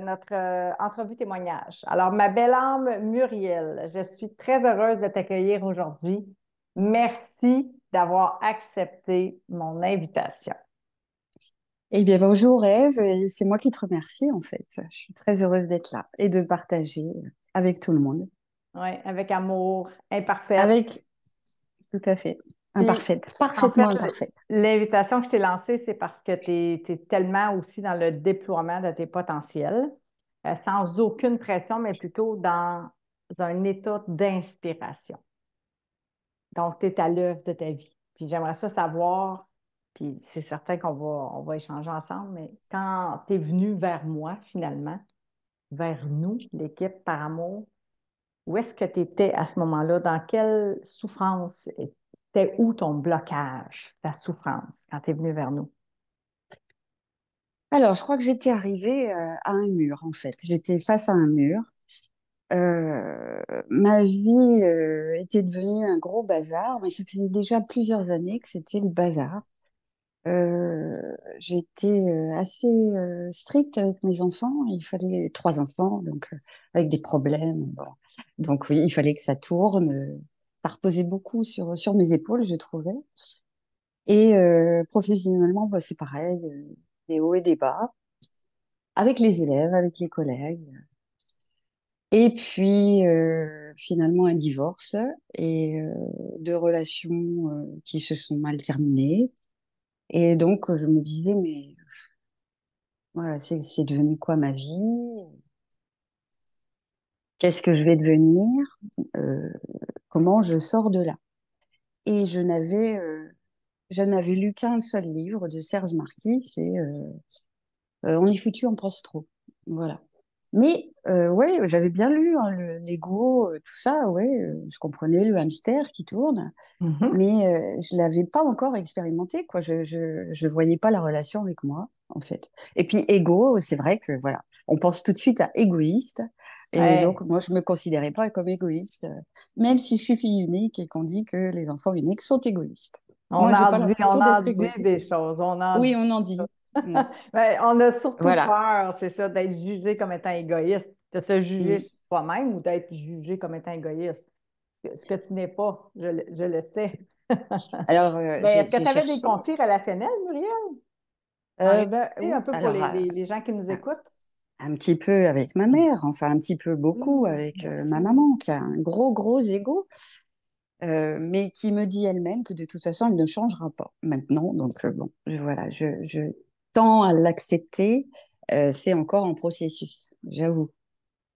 notre entrevue témoignage. Alors, ma belle âme Muriel, je suis très heureuse de t'accueillir aujourd'hui. Merci d'avoir accepté mon invitation. Eh bien, bonjour Ève, et c'est moi qui te remercie en fait. Je suis très heureuse d'être là et de partager avec tout le monde. Oui, avec amour, imparfaite. Avec, tout à fait, Puis, imparfaite, en fait, parfaitement imparfaite. l'invitation que je t'ai lancée, c'est parce que tu es tellement aussi dans le déploiement de tes potentiels, sans aucune pression, mais plutôt dans un état d'inspiration. Donc, tu es à l'œuvre de ta vie. Puis j'aimerais ça savoir, puis c'est certain qu'on va échanger ensemble, mais quand tu es venu vers moi, finalement, vers nous, l'équipe Par Amour, où est-ce que tu étais à ce moment-là? Dans quelle souffrance? C'était où ton blocage, ta souffrance, quand tu es venu vers nous? Alors, je crois que j'étais arrivée à un mur en fait. J'étais face à un mur. Ma vie était devenue un gros bazar, mais ça faisait déjà plusieurs années que c'était le bazar. J'étais assez stricte avec mes enfants. Il fallait trois enfants, donc avec des problèmes. Bon. Donc oui, il fallait que ça tourne. Ça reposait beaucoup sur mes épaules, je trouvais. Et professionnellement, bah, c'est pareil, des hauts et des bas, avec les élèves, avec les collègues. Et puis finalement un divorce et deux relations qui se sont mal terminées. Et donc je me disais, mais voilà, c'est devenu quoi ma vie? Qu'est-ce que je vais devenir? Euh, Comment je sors de là? Et je n'avais lu qu'un seul livre de Serge Marquis, c'est On y foutu, on pense trop. Voilà. Mais ouais, j'avais bien lu hein, l'ego, tout ça, ouais, je comprenais le hamster qui tourne, Mhm. mais je l'avais pas encore expérimenté, quoi. Je voyais pas la relation avec moi, en fait. Et puis ego, c'est vrai que voilà, on pense tout de suite à égoïste, et donc Ouais. moi je me considérais pas comme égoïste, même si je suis fille unique et qu'on dit que les enfants uniques sont égoïstes. Moi, j'ai pas On l'impression en d'être dit égoïste. des choses, on en Oui, dit. on en dit. Mm. Ben, on a surtout Voilà. peur, c'est ça, d'être jugé comme étant égoïste, de se juger Mm. soi-même ou d'être jugé comme étant égoïste. Ce que tu n'es pas, je le sais. Alors, Ben, est-ce que j'ai tu avais des cherché. conflits relationnels, Muriel? En Bah, réalité, un oui, peu pour alors les gens qui nous écoutent? un petit peu avec ma mère, enfin un petit peu beaucoup avec ma OK. maman, qui a un gros, gros ego, mais qui me dit elle-même que de toute façon, elle ne changera pas maintenant. Donc, bon, voilà, je tends à l'accepter. C'est encore en processus, j'avoue.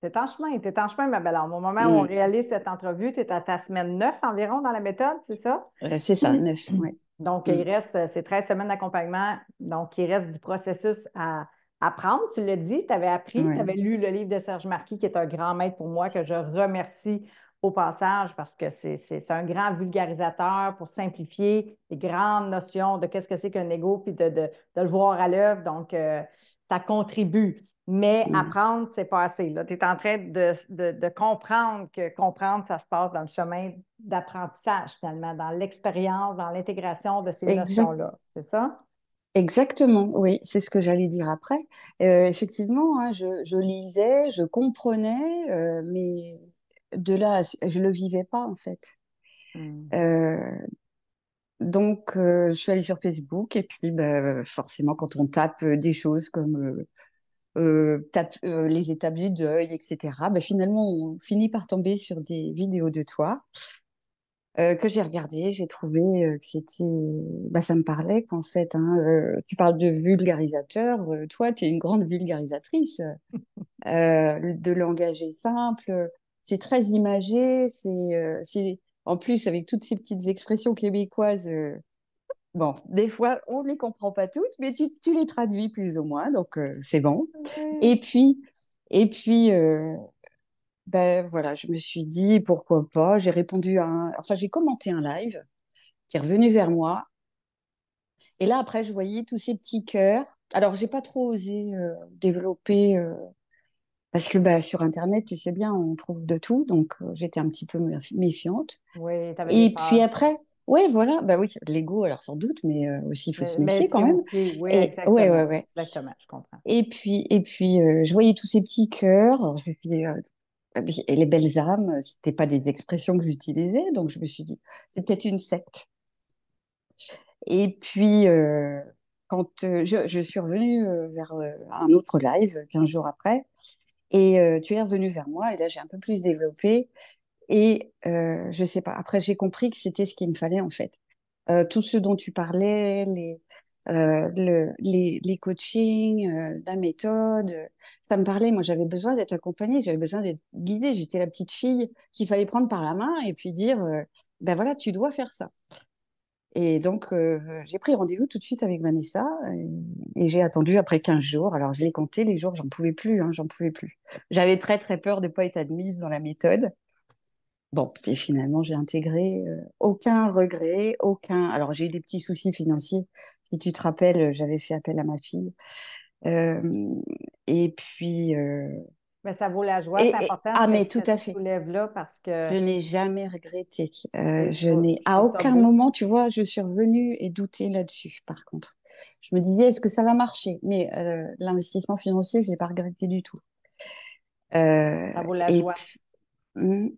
T'es en chemin, ma belle-âme. Au moment où on Mm. réalise cette entrevue, tu es à ta semaine 9 environ dans la méthode, c'est ça? C'est ça, neuf, ouais. Donc, Mm. il reste, c'est 13 semaines d'accompagnement. Donc, il reste du processus à apprendre. Tu l'as dit, tu avais appris, tu Ouais. avais lu le livre de Serge Marquis, qui est un grand maître pour moi, que je remercie au passage parce que c'est un grand vulgarisateur pour simplifier les grandes notions de qu'est-ce que c'est qu'un ego, puis de le voir à l'œuvre. Donc, ça contribue. Mais Mm. apprendre, c'est pas assez. Tu es en train de comprendre que comprendre, ça se passe dans le chemin d'apprentissage, finalement, dans l'expérience, dans l'intégration de ces Exact, notions-là. C'est ça? exactement, oui, c'est ce que j'allais dire après. Effectivement, hein, je lisais, je comprenais, mais de là, je le vivais pas en fait. Hmm. Euh, donc, je suis allée sur Facebook et puis, bah, forcément, quand on tape des choses comme les étapes du deuil, etc., bah, finalement, on finit par tomber sur des vidéos de toi que j'ai regardées. J'ai trouvé que c'était, bah, ça me parlait qu'en fait, hein, tu parles de vulgarisateur. Toi, tu es une grande vulgarisatrice de langage est simple. C'est très imagé. C'est en plus avec toutes ces petites expressions québécoises. Bon, des fois, on ne les comprend pas toutes, mais tu les traduis plus ou moins, donc c'est bon. Oui. Et puis, et puis, ben voilà, je me suis dit pourquoi pas. J'ai répondu enfin, j'ai commenté un live qui est revenu vers moi. Et là, après, je voyais tous ces petits cœurs. Alors, j'ai pas trop osé développer parce que bah, sur Internet, tu sais bien, on trouve de tout, donc j'étais un petit peu méfiante. Oui, tu avais des Et puis peurs. après, Ouais, voilà, bah oui, l'ego, alors sans doute, mais aussi il faut se Mais méfier quand c'est même. aussi, oui, Et ouais, exactement. ouais, ouais. Exactement, je comprends. Et puis, je voyais tous ces petits cœurs. Alors, je me suis dit, et les belles âmes, c'était pas des expressions que j'utilisais, donc je me suis dit, c'est peut-être une secte. Et puis, quand je suis revenue vers un autre live 15 jours après, et tu es revenu vers moi, et là j'ai un peu plus développé. Et je sais pas, après j'ai compris que c'était ce qu'il me fallait en fait. Tout ce dont tu parlais, les coachings, la méthode, ça me parlait. Moi j'avais besoin d'être accompagnée, j'avais besoin d'être guidée. J'étais la petite fille qu'il fallait prendre par la main et puis dire, ben voilà, tu dois faire ça. Et donc, j'ai pris rendez-vous tout de suite avec Vanessa et j'ai attendu après 15 jours. Alors, je l'ai compté, les jours, j'en pouvais plus, hein, j'en pouvais plus. J'avais très, très peur de ne pas être admise dans la méthode. Bon, et finalement, j'ai intégré aucun regret, aucun. Alors, j'ai eu des petits soucis financiers. Si tu te rappelles, j'avais fait appel à ma fille. Euh, et puis, Mais ça vaut la joie. C'est important ce ah, que mais tu tout à fait. soulèves là parce que Je n'ai jamais regretté. Je n'ai je à trouve ça aucun beau. moment, tu vois, je suis revenue et douté là-dessus. Par contre, je me disais, est-ce que ça va marcher? Mais l'investissement financier, je l'ai pas regretté du tout. Euh, Ça vaut la et joie. hum,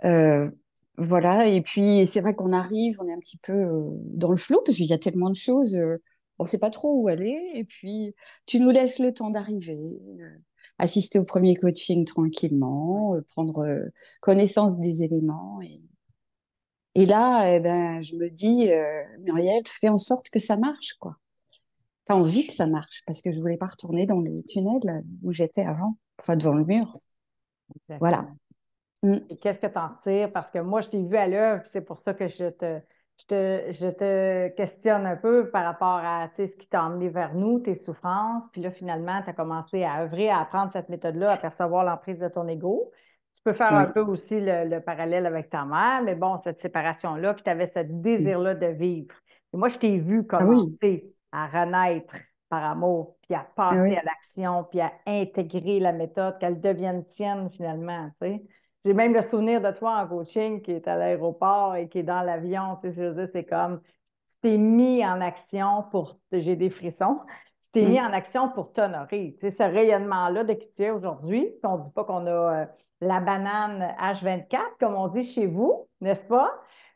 euh, voilà. Et puis, c'est vrai qu'on arrive, on est un petit peu dans le flou parce qu'il y a tellement de choses. On ne sait pas trop où aller. Et puis, tu nous laisses le temps d'arriver, assister au premier coaching Ouais. tranquillement, prendre connaissance des éléments. Et là, eh ben, je me dis, Muriel, fais en sorte que ça marche, quoi. T'as envie que ça marche, parce que je voulais pas retourner dans le tunnel où j'étais avant, enfin devant le mur. Voilà. Exactement. Mm. Et qu'est-ce que tu en retires? Parce que moi, je t'ai vu à l'œuvre, c'est pour ça que je te questionne un peu par rapport à tu sais, ce qui t'a emmené vers nous, tes souffrances. Puis là, finalement, tu as commencé à œuvrer, à apprendre cette méthode-là, à percevoir l'emprise de ton ego. Tu peux faire un Oui. peu aussi le parallèle avec ta mère, mais bon, cette séparation-là, puis tu avais ce Mm. désir-là de vivre. Et moi, je t'ai vu Ah oui. commencer à renaître par amour, puis à Ah passer à oui. l'action, puis à intégrer la méthode, qu'elle devienne tienne finalement, tu sais. J'ai même le souvenir de toi en coaching qui est à l'aéroport et qui est dans l'avion. Tu sais, je veux dire, c'est comme tu t'es mis en action pour. J'ai des frissons. Tu t'es mis Mm. en action pour t'honorer. Tu sais, ce rayonnement-là de qui tu es aujourd'hui. Puis on ne dit pas qu'on a la banane H24, comme on dit chez vous, n'est-ce pas?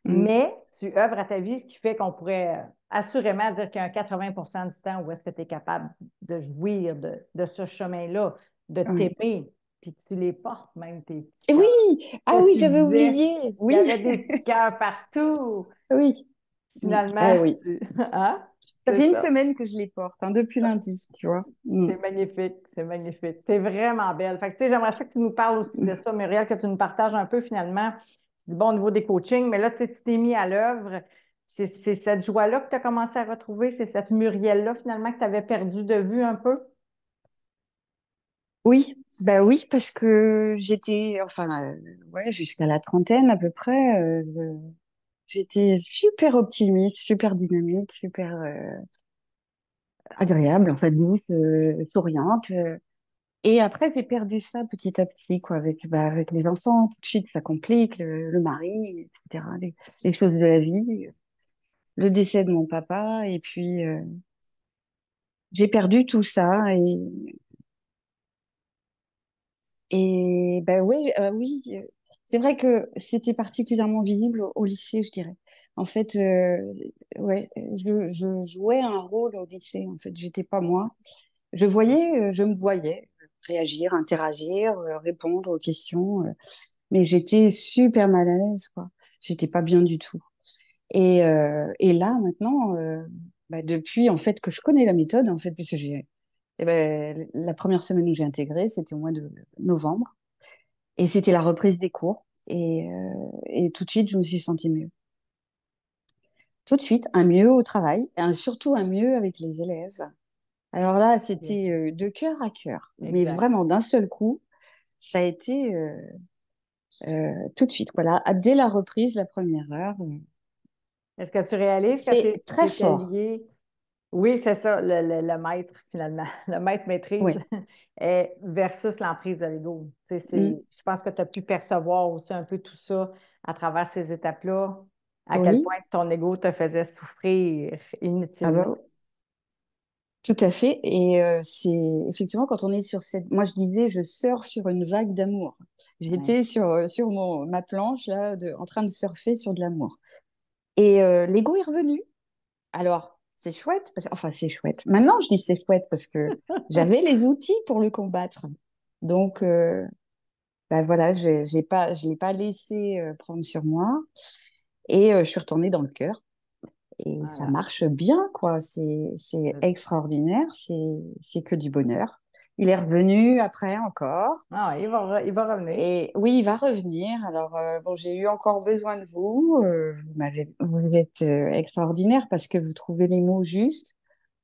Mm. Mais tu œuvres à ta vie, ce qui fait qu'on pourrait assurément dire qu'il y a un 80 du temps où est-ce que tu es capable de jouir de ce chemin-là, de Oui. t'aimer, puis que tu les portes même, tes petits Et oui. cœurs. Ah Là, oui, tu j'avais disais oublié. qu'il y Oui. avait des petits cœurs partout. Oui. Mm. Finalement, Ah oui. Hein? Ça C'est fait une ça. semaine que je les porte, hein, depuis lundi, tu vois. Mm. C'est magnifique, c'est magnifique. T'es vraiment belle. Fait que, tu sais, j'aimerais ça que tu nous parles aussi de ça, Muriel, que tu nous partages un peu finalement, bon, au niveau des coachings, mais là, tu sais, tu t'es mis à l'œuvre. C'est cette joie-là que tu as commencé à retrouver, c'est cette Muriel-là finalement que tu avais perdu de vue un peu. Oui, bah oui, parce que j'étais, enfin, ouais, jusqu'à la trentaine à peu près, j'étais super optimiste, super dynamique, super agréable, en fait, douce, souriante. Et après, j'ai perdu ça petit à petit, quoi, avec les enfants. Tout de suite, ça complique, le mari, etc., les choses de la vie, le décès de mon papa. Et puis, j'ai perdu tout ça. Et ben oui, oui, c'est vrai que c'était particulièrement visible au lycée, je dirais. En fait, ouais, je jouais un rôle au lycée. En fait, j'étais pas moi. Je me voyais réagir, interagir, répondre aux questions, mais j'étais super mal à l'aise, quoi. J'étais pas bien du tout. Et là, maintenant, bah, depuis en fait que je connais la méthode, en fait, puisque eh ben, la première semaine où j'ai intégré, c'était au mois de novembre. Et c'était la reprise des cours. Et tout de suite, je me suis sentie mieux. Tout de suite, un mieux au travail, et surtout un mieux avec les élèves. Alors là, Bien. c'était de cœur à cœur, mais Exact. vraiment d'un seul coup, ça a été tout de suite. Voilà, dès la reprise, la première heure, Est-ce que tu réalises que c'est très c'était fort. lié? Oui, c'est ça, le maître, finalement. Le maître maîtrise Oui. versus l'emprise de l'ego. Tu sais, Mm. je pense que tu as pu percevoir aussi un peu tout ça à travers ces étapes-là. à quel Oui, point ton ego te faisait souffrir ah inutilement. bah, tout à fait. Et c'est effectivement quand on est sur cette. Moi, je disais, je surfe sur une vague d'amour. Ouais. J'étais sur ma planche, là, en train de surfer sur de l'amour. Et l'ego est revenu. Alors, c'est chouette. Enfin, c'est chouette. Maintenant, je dis c'est chouette parce que j'avais les outils pour le combattre. Donc, bah, voilà, je l'ai pas laissé prendre sur moi. Et je suis retournée dans le cœur. Et ça Voilà. marche bien, quoi. C'est extraordinaire. C'est que du bonheur. Il est revenu après encore. Ah, ouais, il va revenir. Et oui, il va revenir. Alors, bon, j'ai eu encore besoin de vous. Vous êtes extraordinaire parce que vous trouvez les mots justes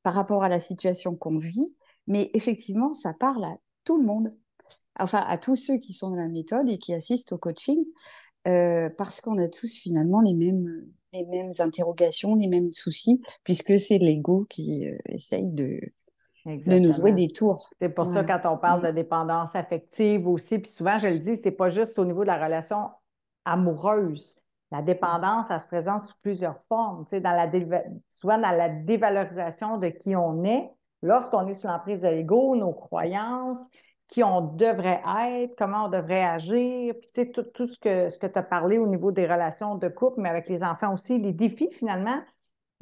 par rapport à la situation qu'on vit. Mais effectivement, ça parle à tout le monde. Enfin, à tous ceux qui sont dans la méthode et qui assistent au coaching, parce qu'on a tous finalement les mêmes interrogations, les mêmes soucis, puisque c'est l'ego qui essaye de nous jouer Exactement. des tours. C'est pour ça, Voilà. quand on parle Mm. de dépendance affective aussi, puis souvent, je le dis, c'est pas juste au niveau de la relation amoureuse. La dépendance, ça se présente sous plusieurs formes. Tu sais, souvent dans la dévalorisation de qui on est, lorsqu'on est sous l'emprise de l'ego, nos croyances, qui on devrait être, comment on devrait agir, puis tu sais, tout ce que tu as parlé au niveau des relations de couple, mais avec les enfants aussi, les défis finalement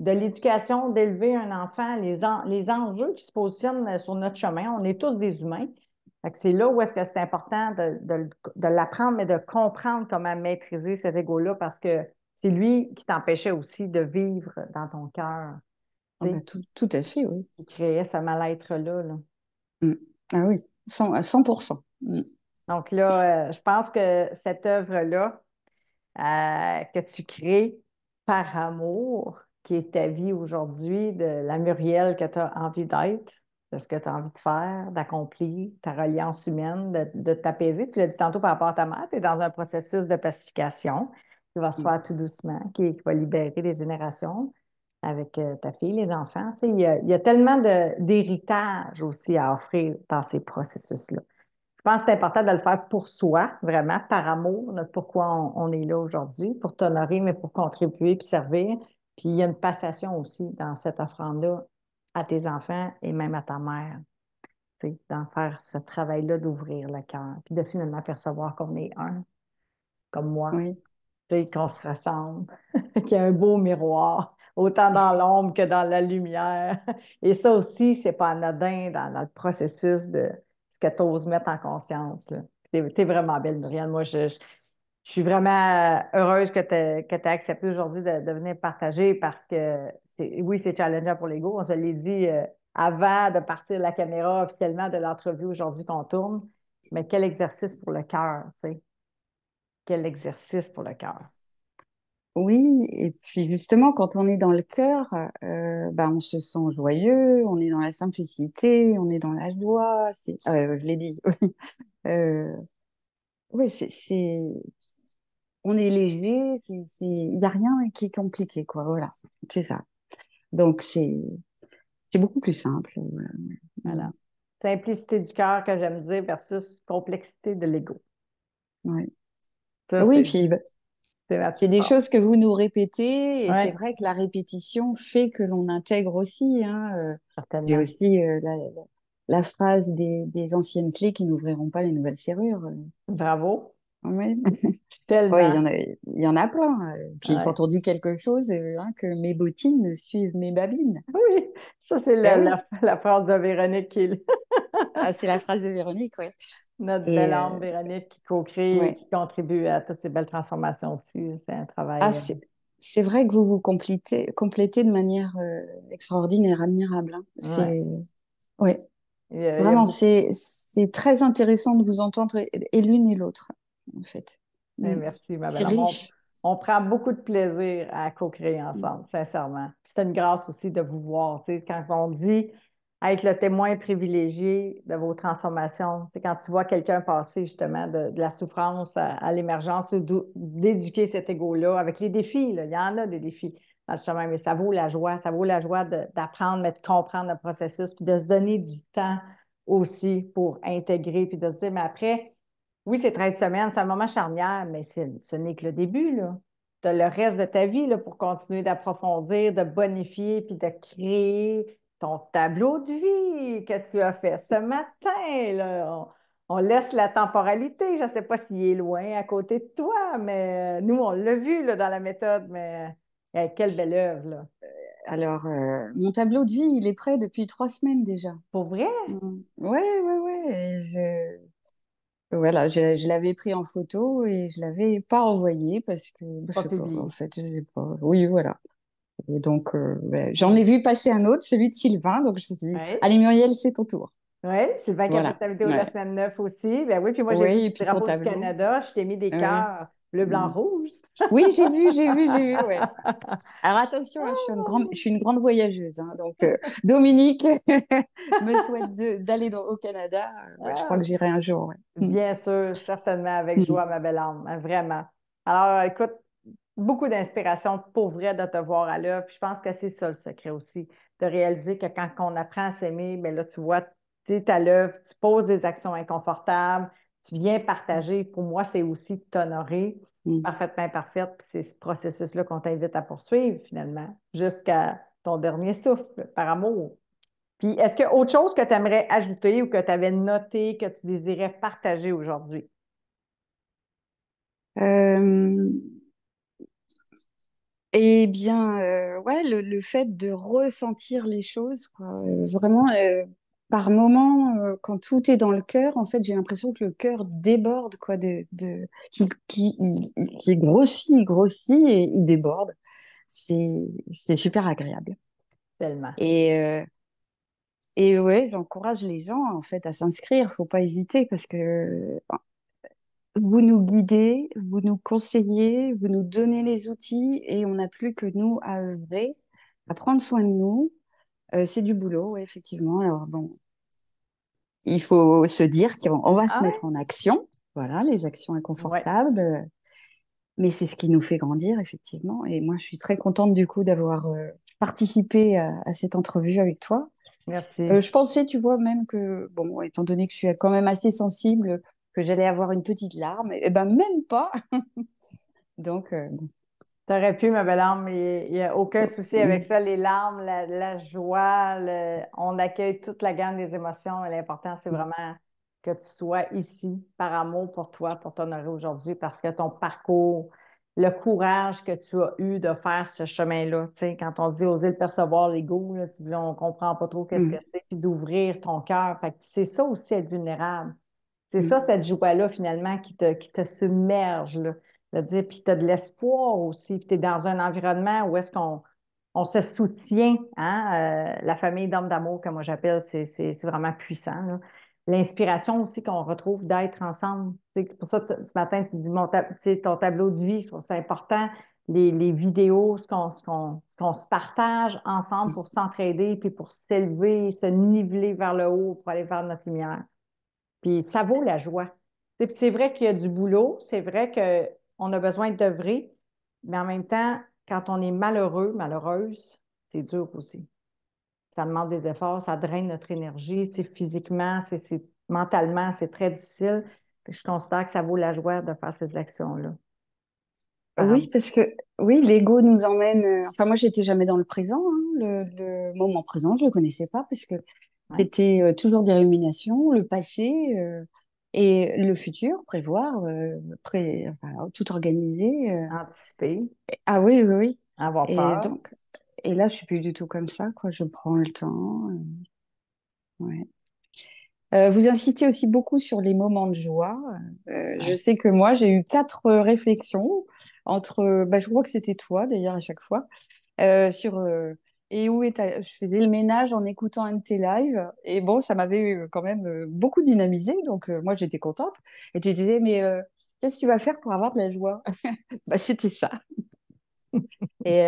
de l'éducation, d'élever un enfant, les enjeux qui se positionnent sur notre chemin. On est tous des humains. Fait que c'est là où est-ce que c'est important de l'apprendre, mais de comprendre comment maîtriser cet ego-là parce que c'est lui qui t'empêchait aussi de vivre dans ton cœur, Ah tu bah, sais, tout à fait, oui. qui créait ce mal-être-là. Là. Mm. Ah oui, 100%. Mm. Donc là, je pense que cette œuvre-là, que tu crées par amour, qui est ta vie aujourd'hui, de la Muriel que tu as envie d'être, de ce que tu as envie de faire, d'accomplir, ta reliance humaine, de t'apaiser. Tu l'as dit tantôt par rapport à ta mère, tu es dans un processus de pacification qui va se Mm. faire tout doucement, qui va libérer des générations avec ta fille, les enfants. Tu sais, il y a tellement d'héritage aussi à offrir dans ces processus-là. Je pense que c'est important de le faire pour soi, vraiment, par amour, notre pourquoi on est là aujourd'hui, pour t'honorer, mais pour contribuer puis servir. Puis il y a une passation aussi dans cette offrande-là à tes enfants et même à ta mère, tu sais, d'en faire ce travail-là, d'ouvrir le cœur, puis de finalement percevoir qu'on est un, comme moi, Oui, tu sais, qu'on se ressemble, qu'il y a un beau miroir, autant dans l'ombre que dans la lumière. Et ça aussi, c'est pas anodin dans le processus de ce que tu oses mettre en conscience. Tu es, vraiment belle, Myriam. Moi, je suis vraiment heureuse que tu accepté aujourd'hui de venir partager parce que oui, c'est challengeant pour l'ego. On se l'est dit avant de partir la caméra officiellement de l'entrevue aujourd'hui qu'on tourne. Mais quel exercice pour le cœur, tu sais. Quel exercice pour le cœur. oui. Et puis justement, quand on est dans le cœur, bah, on se sent joyeux, on est dans la simplicité, on est dans la joie. Je l'ai dit. Euh, oui, on est léger. Il y a rien qui est compliqué, quoi. Voilà, c'est ça. Donc c'est beaucoup plus simple. Voilà. Mm. Voilà. Simplicité du cœur que j'aime dire versus complexité de l'ego. Ouais. Ça, Oui, puis bah, c'est ma c'est petite des part. choses que vous nous répétez, et c'est Oui, vrai que la répétition fait que l'on intègre aussi, hein. J'ai certainement. aussi la phrase des anciennes clés qui n'ouvriront pas les nouvelles serrures. Bravo. Ouais. Oui, Tellement. il y en a plein. Puis Ouais. quand on dit quelque chose, hein, que mes bottines suivent mes babines. Oui, ça, c'est Eh oui, la phrase de Véronique qui est ah, c'est la phrase de Véronique, ouais. notre belle Et âme, Véronique, qui co-crée et ouais. qui contribue à toutes ces belles transformations aussi. C'est un Ah, travail. c'est vrai que vous vous complétez de manière extraordinaire, admirable, hein. Ouais. Ouais, Il y a vraiment, beaucoup. c'est très intéressant de vous entendre et l'une et l'autre, en fait. Mm. Merci, ma C'est belle âme. riche. On prend beaucoup de plaisir à co-créer ensemble, sincèrement. C'est une grâce aussi de vous voir. Tu sais, quand on dit être le témoin privilégié de vos transformations, tu sais, quand tu vois quelqu'un passer justement de la souffrance à l'émergence, ou d'éduquer cet ego-là avec les défis, là, il y en a des défis dans le chemin, mais ça vaut la joie d'apprendre, mais de comprendre le processus, puis de se donner du temps aussi pour intégrer, puis de se dire, mais après, oui, c'est 13 semaines, c'est un moment charnière, mais ce n'est que le début, là. as le reste de ta vie là, pour continuer d'approfondir, de bonifier, puis de créer ton tableau de vie que tu as fait ce matin. Là. On laisse la temporalité. Je ne sais pas s'il est loin à côté de toi, mais nous, on l'a vu là, dans la méthode, mais quelle belle œuvre, là. Alors, mon tableau de vie, il est prêt depuis 3 semaines déjà. Pour vrai? Ouais, ouais, ouais. Voilà, je l'avais pris en photo et je l'avais pas envoyé parce que, bah, je Pas sais pas, en publié. fait, je sais pas. Oui, voilà. Et donc, j'en ai vu passer un autre, celui de Sylvain. Donc, je me suis dit, Oui. allez, Muriel, c'est ton tour. Oui, Sylvain qui a fait Voilà. sa vidéo de la Ouais. semaine 9 aussi. Ben oui, puis moi, j'ai vu Oui, et le puis son drapeau du tableau. Canada. Je t'ai mis des Ouais. cœurs bleu, blanc, Mm. rouge. Oui, j'ai vu, ouais. Alors attention, hein, je suis une grande voyageuse, hein, donc Dominique me souhaite au Canada. Ouais, je crois Ah, que j'irai un jour. Ouais. Mm. bien sûr, certainement, avec Mm. joie, ma belle âme, hein, vraiment. Alors, écoute, beaucoup d'inspiration pour vrai de te voir à l'œuvre. Puis je pense que c'est ça le secret aussi, de réaliser que quand on apprend à s'aimer, bien là, tu vois, tu es à l'œuvre, tu poses des actions inconfortables, tu viens partager. Pour moi, c'est aussi t'honorer Mm. parfaitement imparfaite. Puis c'est ce processus-là qu'on t'invite à poursuivre finalement, jusqu'à ton dernier souffle, par amour. Puis est-ce qu'il y a autre chose que tu aimerais ajouter ou que tu avais noté, que tu désirais partager aujourd'hui? Euh, Eh bien, ouais, le fait de ressentir les choses, quoi. Vraiment, par moment, quand tout est dans le cœur, en fait, j'ai l'impression que le cœur déborde, quoi, qui grossit, grossit et il déborde. C'est, c'est super agréable. Tellement. Et, euh, et ouais, j'encourage les gens, en fait, à s'inscrire. Faut pas hésiter parce que vous nous guidez, vous nous conseillez, vous nous donnez les outils et on n'a plus que nous à œuvrer, à prendre soin de nous. C'est du boulot, ouais, effectivement. Alors bon, il faut se dire qu'on va se Ah mettre en action. Voilà, les actions ouais? Ouais, inconfortables. Mais c'est ce qui nous fait grandir, effectivement. Et moi, je suis très contente du coup d'avoir participé à cette entrevue avec toi. merci. Je pensais, tu vois, même que, bon, étant donné que je suis quand même assez sensible, que j'allais avoir une petite larme. Et ben, même pas. Donc, T'aurais pu, ma belle âme, il n'y a aucun souci avec mm, ça. Les larmes, la joie, on accueille toute la gamme des émotions. Et l'important, c'est vraiment que tu sois ici par amour pour toi, pour t'honorer aujourd'hui, parce que ton parcours, le courage que tu as eu de faire ce chemin-là, tu sais, quand on dit oser le percevoir, l'ego, là, on comprend pas trop qu'est-ce que mm, c'est, puis d'ouvrir ton cœur. Fait que c'est ça aussi être vulnérable. C'est ça, mm, cette joie-là, finalement, qui te submerge, là. De dire, puis tu as de l'espoir aussi, puis tu es dans un environnement où est-ce qu'on on se soutient, hein? La famille d'hommes d'amour, que moi j'appelle, c'est vraiment puissant, là. L'inspiration aussi qu'on retrouve d'être ensemble. C'est pour ça que ce matin, tu dis tu sais, ton tableau de vie, je trouve ça important. Les vidéos, ce qu'on se partage ensemble pour s'entraider, puis pour s'élever, se niveler vers le haut, pour aller vers notre lumière. Puis ça vaut la joie. Puis c'est vrai qu'il y a du boulot, c'est vrai qu'on a besoin d'œuvrer, mais en même temps, quand on est malheureux, malheureuse, c'est dur aussi. Ça demande des efforts, ça draine notre énergie, tu sais, physiquement, mentalement, c'est très difficile. Puis je considère que ça vaut la joie de faire ces actions-là. Par oui, parce que oui, l'ego nous emmène. Enfin, moi, j'étais jamais dans le présent, hein. Le moment présent, je le connaissais pas parce que ouais, c'était toujours des ruminations, le passé et le futur, prévoir, enfin, tout organiser. anticiper, Ah oui, oui, oui. avoir Et peur. donc, et là, je suis plus du tout comme ça, quoi. Je prends le temps. Ouais. Vous incitez aussi beaucoup sur les moments de joie. Je Ouais. sais que moi, j'ai eu 4 réflexions entre, bah, je crois que c'était toi d'ailleurs à chaque fois, sur et où je faisais le ménage en écoutant un de tes lives. Et bon, ça m'avait quand même beaucoup dynamisé. Donc moi, j'étais contente. Et tu disais, mais qu'est-ce que tu vas faire pour avoir de la joie? Bah, c'était ça. Et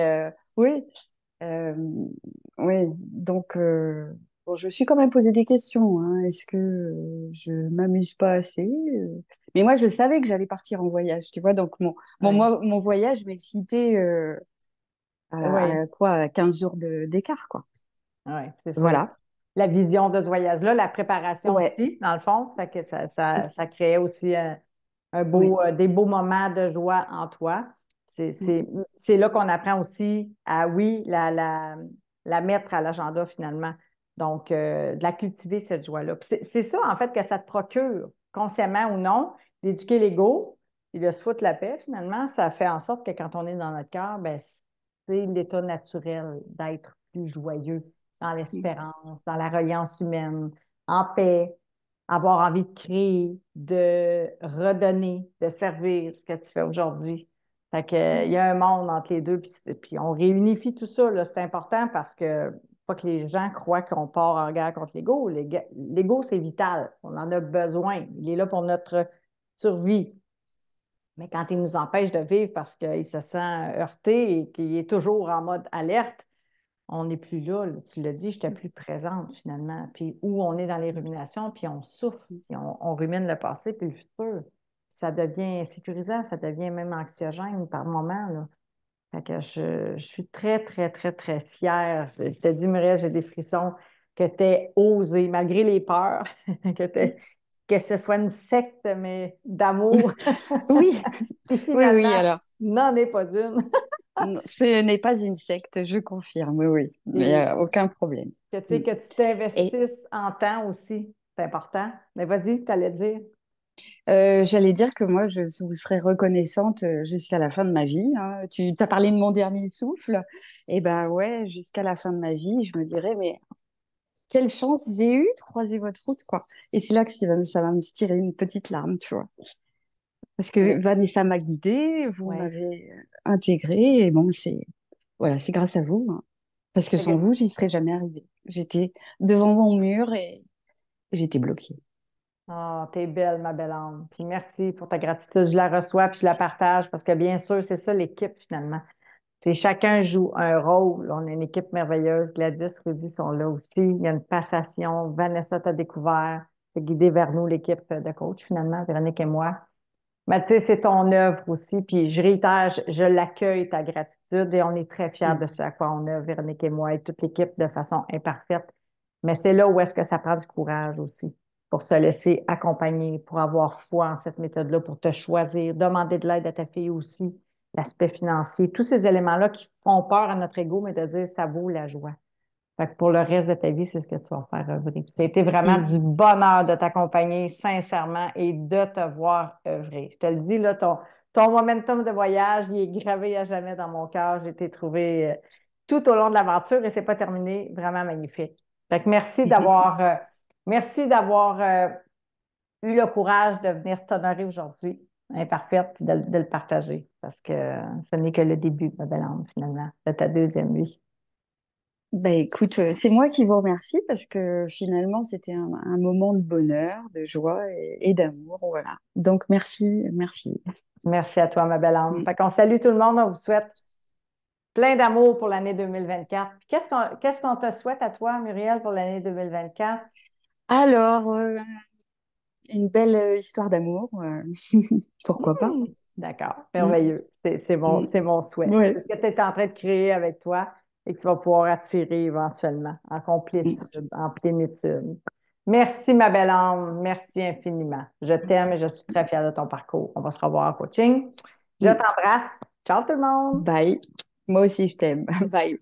oui, euh, oui, donc bon, je me suis quand même posé des questions, hein. Est-ce que je m'amuse pas assez? Mais moi, je savais que j'allais partir en voyage, tu vois. Donc Ouais. mon voyage m'excitait Oui, à quoi, à 15 jours d'écart, quoi. ouais, c'est ça. Voilà. La vision de ce voyage-là, la préparation Ouais, aussi, dans le fond, fait que ça créait aussi ouais. des beaux moments de joie en toi. Mm. C'est là qu'on apprend aussi à, oui, la mettre à l'agenda finalement. Donc, de la cultiver, cette joie-là. Puis c'est ça, en fait, que ça te procure, consciemment ou non, d'éduquer l'ego et de se foutre la paix, finalement. Ça fait en sorte que quand on est dans notre cœur, ben, c'est l'état naturel d'être plus joyeux, dans Mm. l'espérance, dans la reliance humaine, en paix, avoir envie de créer, de redonner, de servir ce que tu fais aujourd'hui. Fait que, il y a un monde entre les deux, puis on réunifie tout ça, là. C'est important parce que pas que les gens croient qu'on part en guerre contre l'ego. L'ego, c'est vital. On en a besoin. Il est là pour notre survie. Mais quand il nous empêche de vivre parce qu'il se sent heurté et qu'il est toujours en mode alerte, on n'est plus là, là. Tu l'as dit, je n'étais plus présente finalement. Puis où on est dans les ruminations, puis on souffre, puis on rumine le passé, puis le futur. Ça devient insécurisant, ça devient même anxiogène par moments, là. Fait que je suis très, très, très, très fière. Je te dis, Muriel, j'ai des frissons que tu aies osé, malgré les peurs, que ce soit une secte, mais d'amour, Oui, qui oui, oui, finalement alors, n'en est pas une. non, ce n'est pas une secte, je confirme, oui, oui, il n'y Et a aucun problème. que, tu Mm. sais, que tu Et t'investisses en temps aussi, c'est important. Mais vas-y, tu allais dire. j'allais dire que moi, je vous serais reconnaissante jusqu'à la fin de ma vie, hein. Tu as parlé de mon dernier souffle, et ben ouais, jusqu'à la fin de ma vie, je me dirais, mais quelle chance j'ai eu de croiser votre route, quoi. Et c'est là que ça va me tirer une petite larme, tu vois. Parce que Mais, Vanessa m'a guidée, vous ouais. m'avez intégrée, et bon, voilà, c'est grâce à vous, hein. Parce que sans vous, j'y serais jamais arrivée. J'étais devant mon mur et j'étais bloquée. Oh, t'es belle, ma belle âme. Puis merci pour ta gratitude. Je la reçois puis je la partage parce que bien sûr, c'est ça l'équipe finalement. C'est chacun joue un rôle. On a une équipe merveilleuse. Gladys, Rudy sont là aussi. Il y a une passation. Vanessa t'a découvert. T'as guidé vers nous l'équipe de coach finalement, Véronique et moi. Mais tu sais, c'est ton œuvre aussi. Puis je réitère, je l'accueille, ta gratitude, et on est très fiers Mm. de ce à quoi on a, Véronique et moi, et toute l'équipe de façon imparfaite. Mais c'est là où est-ce que ça prend du courage aussi, pour se laisser accompagner, pour avoir foi en cette méthode-là, pour te choisir, demander de l'aide à ta fille aussi, l'aspect financier, tous ces éléments-là qui font peur à notre ego, mais de dire ça vaut la joie. Fait que pour le reste de ta vie, c'est ce que tu vas faire œuvrer. Puis ça a été vraiment Mm. du bonheur de t'accompagner sincèrement et de te voir œuvrer. Je te le dis, là, ton momentum de voyage, il est gravé à jamais dans mon cœur. J'ai été trouvé tout au long de l'aventure et c'est pas terminé. Vraiment magnifique. Fait que merci d'avoir eu le courage de venir t'honorer aujourd'hui, imparfaite, puis de le partager. Parce que ce n'est que le début, ma belle âme, finalement, de ta deuxième vie. Ben écoute, c'est moi qui vous remercie parce que finalement, c'était un moment de bonheur, de joie et d'amour, voilà. Donc merci, merci. Merci à toi, ma belle âme. Mm. Fait qu'on salue tout le monde. On vous souhaite plein d'amour pour l'année 2024. Puis qu'est-ce qu'on te souhaite à toi, Muriel, pour l'année 2024? Alors, une belle histoire d'amour, pourquoi pas? Hmm, d'accord, Mm. merveilleux. Mm. C'est mon souhait. Ouais. C'est ce que tu es en train de créer avec toi et que tu vas pouvoir attirer éventuellement en Mm. complétude, en plénitude. Merci, ma belle âme. Merci infiniment. Je t'aime et je suis très fière de ton parcours. On va se revoir en coaching. Je Mm. t'embrasse. Ciao tout le monde. Bye. Moi aussi, je t'aime. Bye.